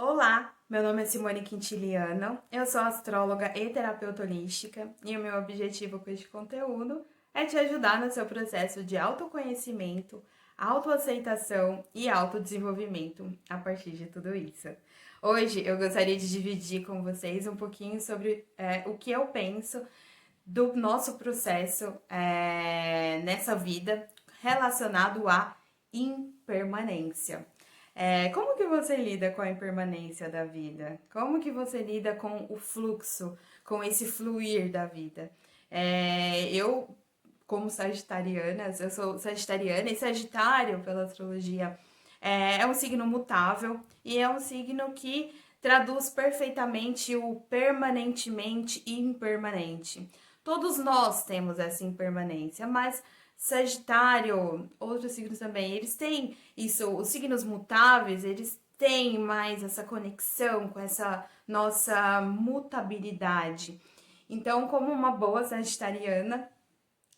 Olá, meu nome é Simone Quintiliano, eu sou astróloga e terapeuta holística e o meu objetivo com este conteúdo é te ajudar no seu processo de autoconhecimento, autoaceitação e autodesenvolvimento a partir de tudo isso. Hoje eu gostaria de dividir com vocês um pouquinho sobre o que eu penso do nosso processo nessa vida relacionado à impermanência. Como que você lida com a impermanência da vida? Como que você lida com o fluxo, com esse fluir da vida? Eu, como sagitariana, eu sou sagitariana e Sagitário, pela astrologia, é um signo mutável e é um signo que traduz perfeitamente o permanentemente e impermanente. Todos nós temos essa impermanência, mas Sagitário, outros signos também, eles têm isso, os signos mutáveis, eles têm mais essa conexão com essa nossa mutabilidade. Então, como uma boa sagitariana,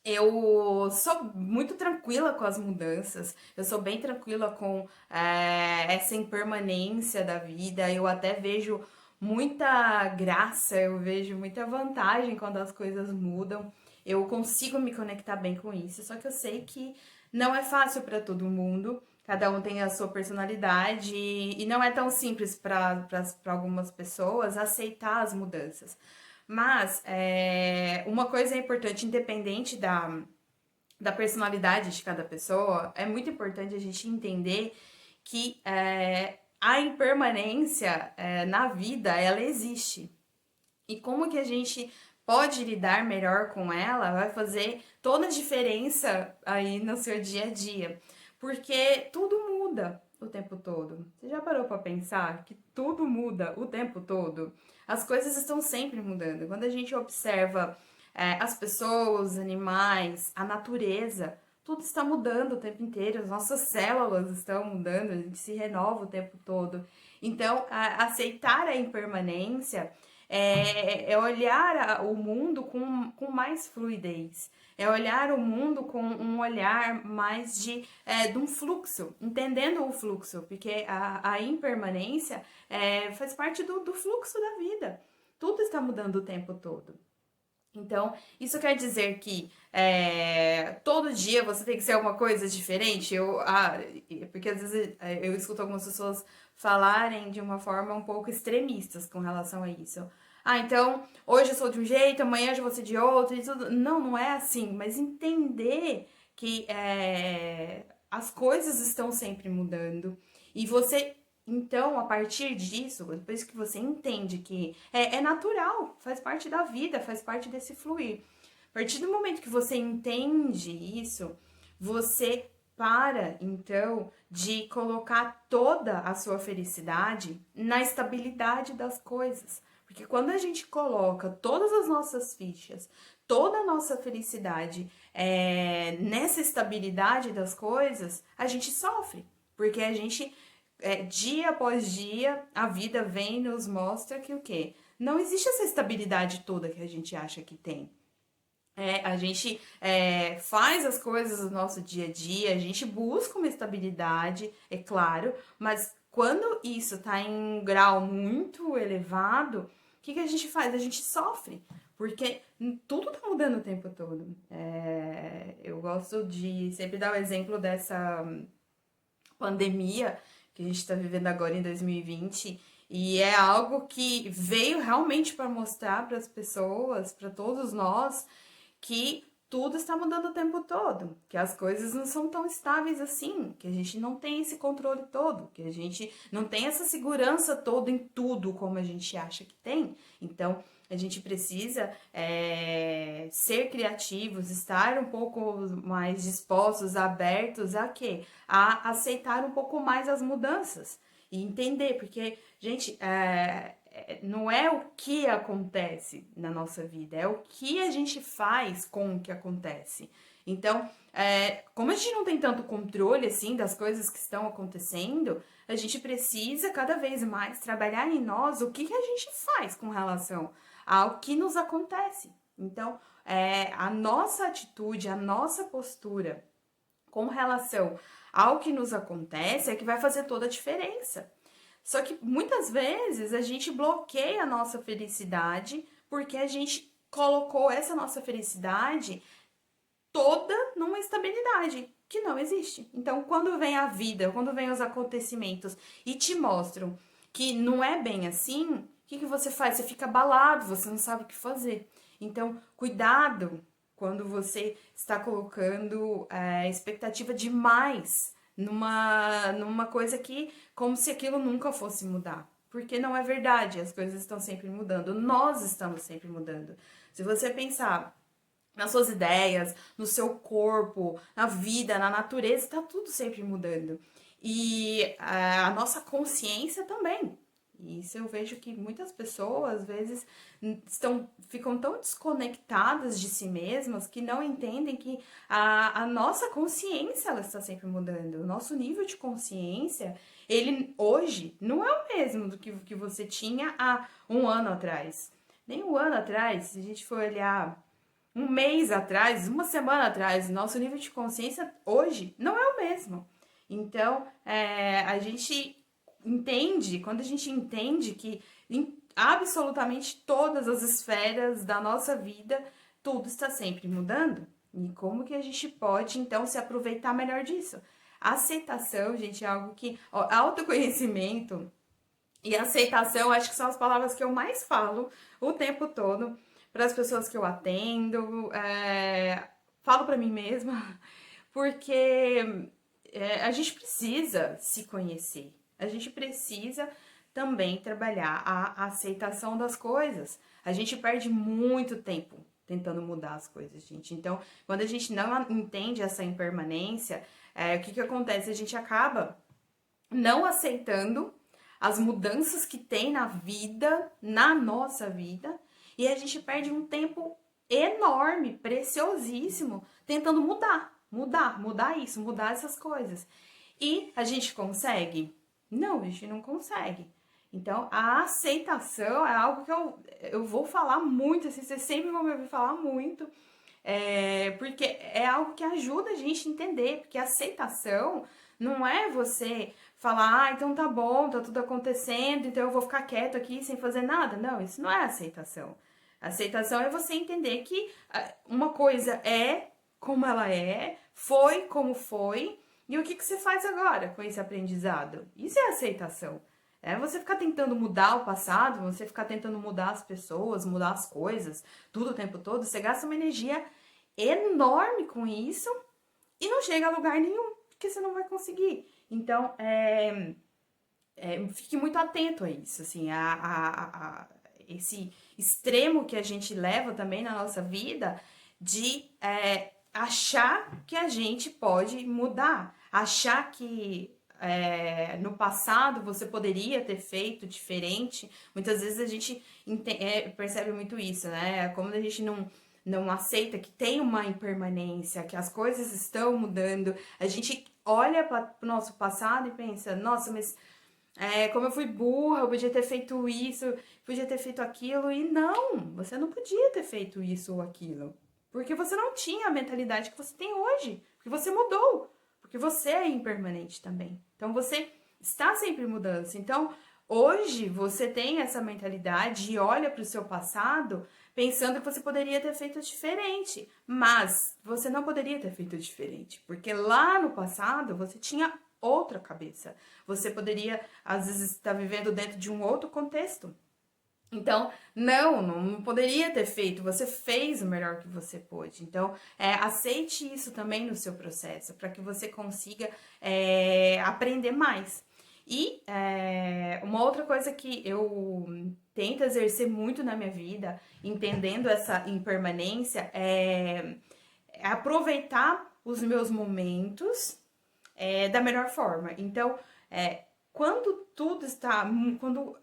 eu sou muito tranquila com as mudanças, eu sou bem tranquila com essa impermanência da vida, eu até vejo muita graça, eu vejo muita vantagem quando as coisas mudam, eu consigo me conectar bem com isso, só que eu sei que não é fácil para todo mundo, cada um tem a sua personalidade e não é tão simples para algumas pessoas aceitar as mudanças. Mas uma coisa é importante, independente da personalidade de cada pessoa, é muito importante a gente entender que a impermanência na vida, ela existe. E como que a gente pode lidar melhor com ela vai fazer toda a diferença aí no seu dia a dia. Porque tudo muda o tempo todo. Você já parou para pensar que tudo muda o tempo todo? As coisas estão sempre mudando. Quando a gente observa as pessoas, os animais, a natureza, tudo está mudando o tempo inteiro. As nossas células estão mudando, a gente se renova o tempo todo. Então, aceitar a impermanência é olhar o mundo com mais fluidez, é olhar o mundo com um olhar mais de um fluxo, entendendo o fluxo, porque a impermanência faz parte do fluxo da vida. Tudo está mudando o tempo todo. Então, isso quer dizer que todo dia você tem que ser uma coisa diferente? Porque às vezes eu escuto algumas pessoas falarem de uma forma um pouco extremistas com relação a isso. Então, hoje eu sou de um jeito, amanhã eu já vou ser de outro, e tudo. Não, não é assim, mas entender que as coisas estão sempre mudando e você então, a partir disso, depois que você entende que é natural, faz parte da vida, faz parte desse fluir. A partir do momento que você entende isso, você para, então, de colocar toda a sua felicidade na estabilidade das coisas. Porque quando a gente coloca todas as nossas fichas, toda a nossa felicidade nessa estabilidade das coisas, a gente sofre. Porque a gente dia após dia, a vida vem e nos mostra que o quê? Não existe essa estabilidade toda que a gente acha que tem. A gente faz as coisas no nosso dia a dia, a gente busca uma estabilidade, é claro, mas quando isso está em um grau muito elevado, o que a gente faz? A gente sofre, porque tudo está mudando o tempo todo. Eu gosto de sempre dar o exemplo dessa pandemia que a gente está vivendo agora em 2020 e é algo que veio realmente para mostrar para as pessoas, para todos nós, que tudo está mudando o tempo todo, que as coisas não são tão estáveis assim, que a gente não tem esse controle todo, que a gente não tem essa segurança toda em tudo como a gente acha que tem. Então, a gente precisa ser criativos, estar um pouco mais dispostos, abertos a quê? A aceitar um pouco mais as mudanças e entender, porque, gente, não é o que acontece na nossa vida, é o que a gente faz com o que acontece. Então, como a gente não tem tanto controle assim das coisas que estão acontecendo, a gente precisa cada vez mais trabalhar em nós o que a gente faz com relação ao que nos acontece. Então, a nossa atitude, a nossa postura com relação ao que nos acontece é que vai fazer toda a diferença. Só que muitas vezes a gente bloqueia a nossa felicidade porque a gente colocou essa nossa felicidade toda numa estabilidade que não existe. Então, quando vem a vida, quando vem os acontecimentos e te mostram que não é bem assim, o que você faz? Você fica abalado, você não sabe o que fazer. Então, cuidado quando você está colocando expectativa demais numa coisa que, como se aquilo nunca fosse mudar. Porque não é verdade, as coisas estão sempre mudando, nós estamos sempre mudando. Se você pensar nas suas ideias, no seu corpo, na vida, na natureza, está tudo sempre mudando. E a nossa consciência também. Isso eu vejo que muitas pessoas, às vezes, ficam tão desconectadas de si mesmas que não entendem que a nossa consciência ela está sempre mudando. O nosso nível de consciência, ele hoje não é o mesmo do que você tinha há um ano atrás. Nem um ano atrás, se a gente for olhar um mês atrás, uma semana atrás, nosso nível de consciência hoje não é o mesmo. Então, a gente entende, quando a gente entende que em absolutamente todas as esferas da nossa vida, tudo está sempre mudando. E como que a gente pode, então, se aproveitar melhor disso? A aceitação, gente, é algo que... Ó, autoconhecimento e aceitação, acho que são as palavras que eu mais falo o tempo todo para as pessoas que eu atendo, falo para mim mesma, porque a gente precisa se conhecer, a gente precisa também trabalhar a aceitação das coisas. A gente perde muito tempo tentando mudar as coisas, gente. Então, quando a gente não entende essa impermanência, o que acontece? A gente acaba não aceitando as mudanças que tem na vida, na nossa vida, e a gente perde um tempo enorme, preciosíssimo, tentando mudar isso, mudar essas coisas. E a gente consegue? Não, a gente não consegue. Então, a aceitação é algo que eu vou falar muito, assim, vocês sempre vão me ouvir falar muito, porque é algo que ajuda a gente a entender, porque a aceitação não é você falar, ah, então tá bom, tá tudo acontecendo, então eu vou ficar quieto aqui sem fazer nada. Não, isso não é aceitação. Aceitação é você entender que uma coisa é como ela é, foi como foi, e o que você faz agora com esse aprendizado? Isso é aceitação. É você ficar tentando mudar o passado, você ficar tentando mudar as pessoas, mudar as coisas, tudo o tempo todo, você gasta uma energia enorme com isso e não chega a lugar nenhum, porque você não vai conseguir. Então, fique muito atento a isso, assim, esse extremo que a gente leva também na nossa vida de achar que a gente pode mudar, achar que no passado você poderia ter feito diferente. Muitas vezes a gente percebe muito isso, né? Como a gente não aceita que tem uma impermanência, que as coisas estão mudando, a gente olha para o nosso passado e pensa, nossa, mas como eu fui burra, eu podia ter feito isso, podia ter feito aquilo, e não, você não podia ter feito isso ou aquilo, porque você não tinha a mentalidade que você tem hoje, porque você mudou, porque você é impermanente também. Então você está sempre em mudança. Então hoje você tem essa mentalidade e olha para o seu passado pensando que você poderia ter feito diferente, mas você não poderia ter feito diferente, porque lá no passado você tinha outra cabeça. Você poderia, às vezes, estar vivendo dentro de um outro contexto. Então, não poderia ter feito. Você fez o melhor que você pôde. Então, aceite isso também no seu processo, para que você consiga aprender mais. E uma outra coisa que eu tento exercer muito na minha vida, entendendo essa impermanência, é aproveitar os meus momentos da melhor forma. Então, quando tudo está... Quando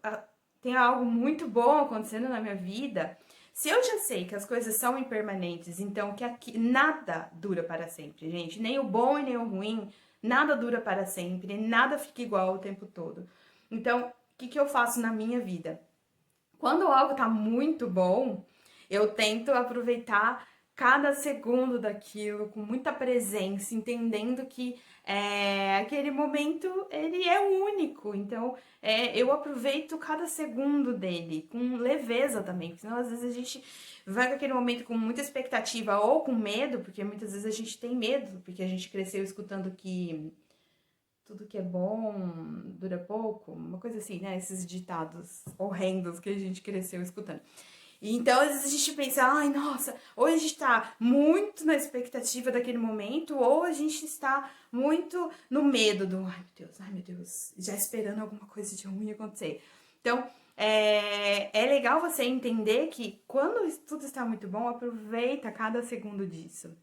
tem algo muito bom acontecendo na minha vida, se eu já sei que as coisas são impermanentes, então que aqui nada dura para sempre, gente. Nem o bom e nem o ruim, nada dura para sempre, nada fica igual o tempo todo. Então, o que eu faço na minha vida? Quando algo tá muito bom, eu tento aproveitar cada segundo daquilo, com muita presença, entendendo que aquele momento ele é único. Então, eu aproveito cada segundo dele com leveza também, porque senão às vezes a gente vai com aquele momento com muita expectativa ou com medo, porque muitas vezes a gente tem medo, porque a gente cresceu escutando que tudo que é bom dura pouco, uma coisa assim, né? Esses ditados horrendos que a gente cresceu escutando. E então, às vezes a gente pensa, ai, nossa, ou a gente tá muito na expectativa daquele momento, ou a gente está muito no medo do, ai meu Deus, já esperando alguma coisa de ruim acontecer. Então, é legal você entender que quando tudo está muito bom, aproveita cada segundo disso.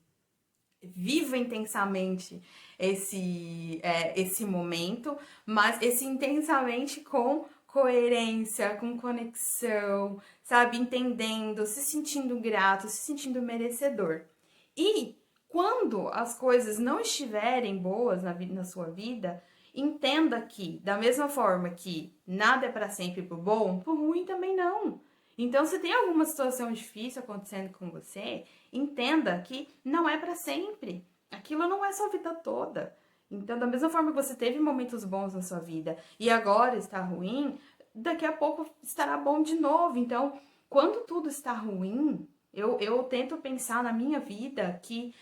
Viva intensamente esse momento, mas esse intensamente com coerência, com conexão, sabe? Entendendo, se sentindo grato, se sentindo merecedor. E quando as coisas não estiverem boas na sua vida, entenda que, da mesma forma que nada é para sempre pro bom, pro ruim também não. Então, se tem alguma situação difícil acontecendo com você, entenda que não é para sempre. Aquilo não é sua vida toda. Então, da mesma forma que você teve momentos bons na sua vida e agora está ruim, daqui a pouco estará bom de novo. Então, quando tudo está ruim, eu tento pensar na minha vida que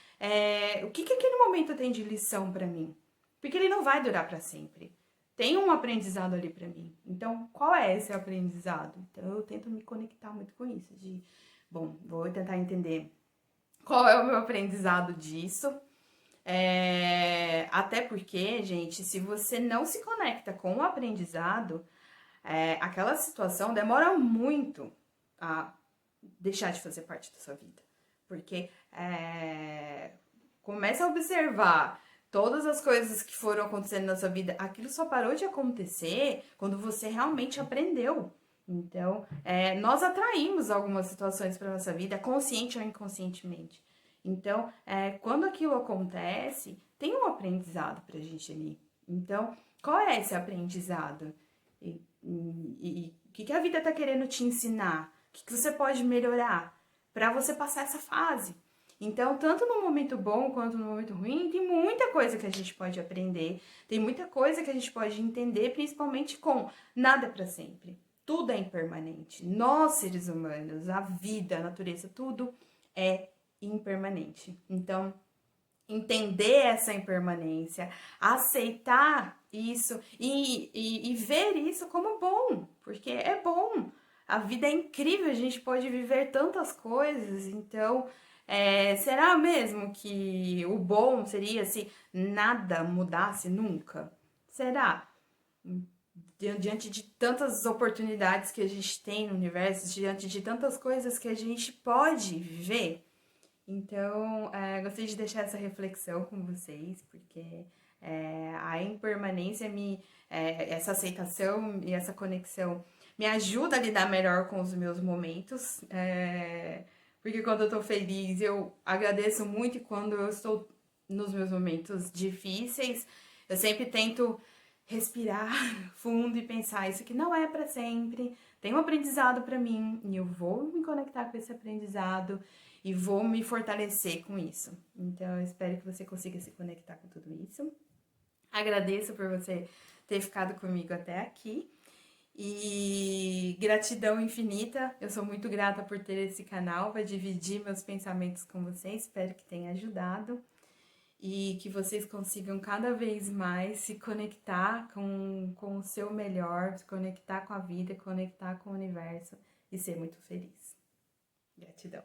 o que aquele momento tem de lição para mim? Porque ele não vai durar para sempre. Tem um aprendizado ali para mim. Então, qual é esse aprendizado? Então, eu tento me conectar muito com isso. Bom, vou tentar entender qual é o meu aprendizado disso. Até porque, gente, se você não se conecta com o aprendizado, aquela situação demora muito a deixar de fazer parte da sua vida. Porque começa a observar todas as coisas que foram acontecendo na sua vida, aquilo só parou de acontecer quando você realmente aprendeu. Então, nós atraímos algumas situações para nossa vida, consciente ou inconscientemente. Então, quando aquilo acontece, tem um aprendizado pra gente ali. Então, qual é esse aprendizado? E o que a vida tá querendo te ensinar? O que você pode melhorar para você passar essa fase? Então, tanto no momento bom quanto no momento ruim, tem muita coisa que a gente pode aprender, tem muita coisa que a gente pode entender, principalmente com nada para sempre. Tudo é impermanente. Nós, seres humanos, a vida, a natureza, tudo é impermanente. Então, entender essa impermanência, aceitar isso e ver isso como bom, porque é bom. A vida é incrível, a gente pode viver tantas coisas, então será mesmo que o bom seria se nada mudasse nunca? Será? Diante de tantas oportunidades que a gente tem no universo, diante de tantas coisas que a gente pode viver, então, gostei de deixar essa reflexão com vocês, porque a impermanência, essa aceitação e essa conexão me ajuda a lidar melhor com os meus momentos, porque quando eu tô feliz eu agradeço muito e quando eu estou nos meus momentos difíceis, eu sempre tento respirar fundo e pensar, isso aqui não é para sempre, tem um aprendizado para mim e eu vou me conectar com esse aprendizado e vou me fortalecer com isso. Então, eu espero que você consiga se conectar com tudo isso. Agradeço por você ter ficado comigo até aqui. E gratidão infinita. Eu sou muito grata por ter esse canal para dividir meus pensamentos com vocês. Espero que tenha ajudado e que vocês consigam cada vez mais se conectar com o seu melhor, se conectar com a vida, conectar com o universo e ser muito feliz. Gratidão.